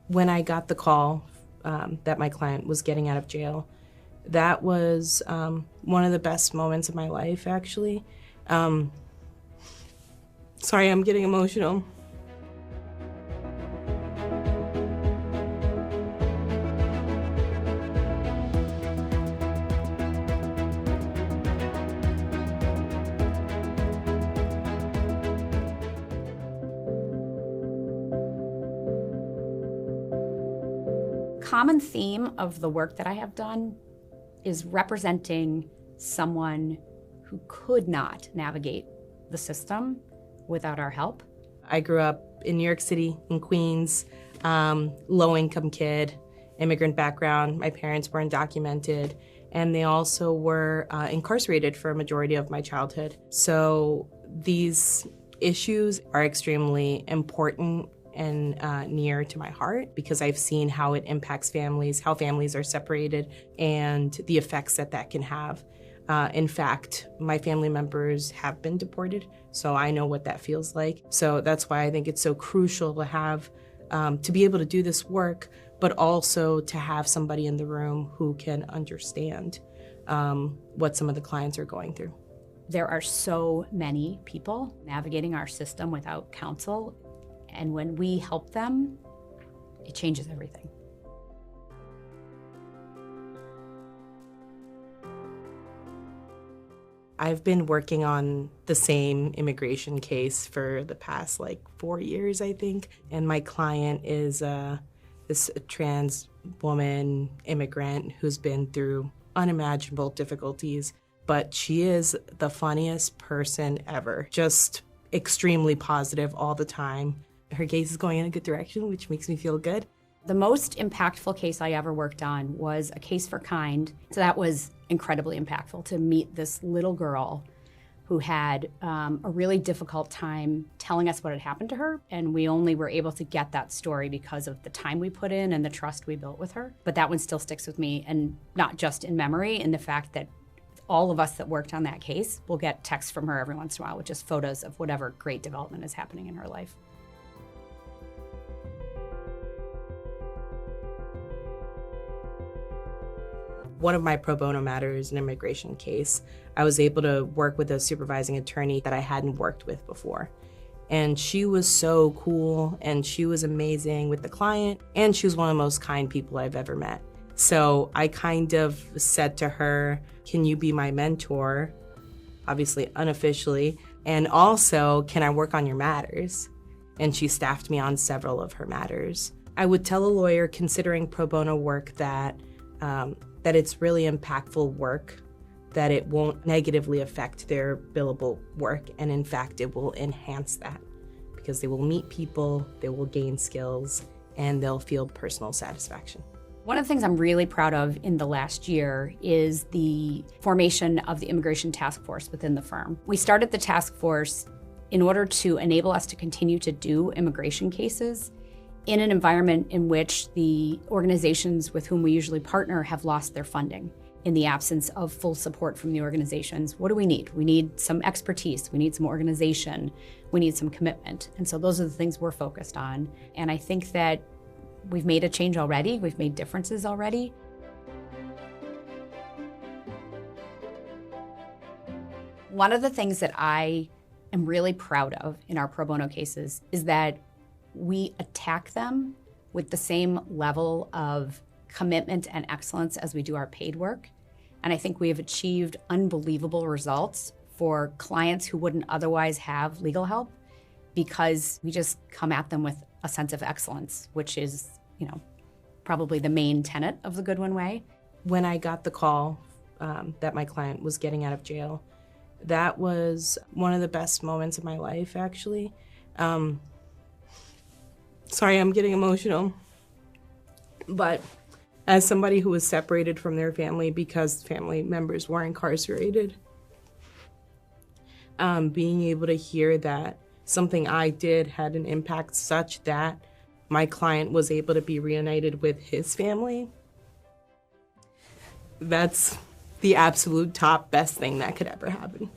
When I got the call that my client was getting out of jail, that was one of the best moments of my life, actually. Sorry, I'm getting emotional. Common theme of the work that I have done is representing someone who could not navigate the system without our help. I grew up in New York City, in Queens, low-income kid, immigrant background. My parents were undocumented, and they also were incarcerated for a majority of my childhood. So these issues are extremely important and near to my heart because I've seen how it impacts families, how families are separated, and the effects that that can have. In fact, my family members have been deported, so I know what that feels like. So that's why I think it's so crucial to have, to be able to do this work, but also to have somebody in the room who can understand what some of the clients are going through. There are so many people navigating our system without counsel, and when we help them, it changes everything. I've been working on the same immigration case for the past 4 years, I think. And my client is this trans woman immigrant who's been through unimaginable difficulties, but she is the funniest person ever. Just extremely positive all the time. Her case is going in a good direction, which makes me feel good. The most impactful case I ever worked on was a case for kind. So that was incredibly impactful to meet this little girl who had a really difficult time telling us what had happened to her. And we only were able to get that story because of the time we put in and the trust we built with her. But that one still sticks with me, and not just in memory, in the fact that all of us that worked on that case will get texts from her every once in a while with just photos of whatever great development is happening in her life. One of my pro bono matters, an immigration case, I was able to work with a supervising attorney that I hadn't worked with before. And she was so cool, and she was amazing with the client, and she was one of the most kind people I've ever met. So I kind of said to her, can you be my mentor? Obviously unofficially. And also, can I work on your matters? And she staffed me on several of her matters. I would tell a lawyer considering pro bono work that it's really impactful work, that it won't negatively affect their billable work, and in fact, it will enhance that because they will meet people, they will gain skills, and they'll feel personal satisfaction. One of the things I'm really proud of in the last year is the formation of the immigration task force within the firm. We started the task force in order to enable us to continue to do immigration cases in an environment in which the organizations with whom we usually partner have lost their funding. In the absence of full support from the organizations, what do we need? We need some expertise, we need some organization, we need some commitment. And so those are the things we're focused on. And I think that we've made a change already, we've made differences already. One of the things that I am really proud of in our pro bono cases is that we attack them with the same level of commitment and excellence as we do our paid work. And I think we have achieved unbelievable results for clients who wouldn't otherwise have legal help because we just come at them with a sense of excellence, which is, probably the main tenet of the Goodwin way. When I got the call that my client was getting out of jail, that was one of the best moments of my life, actually. Sorry, I'm getting emotional. But as somebody who was separated from their family because family members were incarcerated, being able to hear that something I did had an impact such that my client was able to be reunited with his family, that's the absolute top best thing that could ever happen.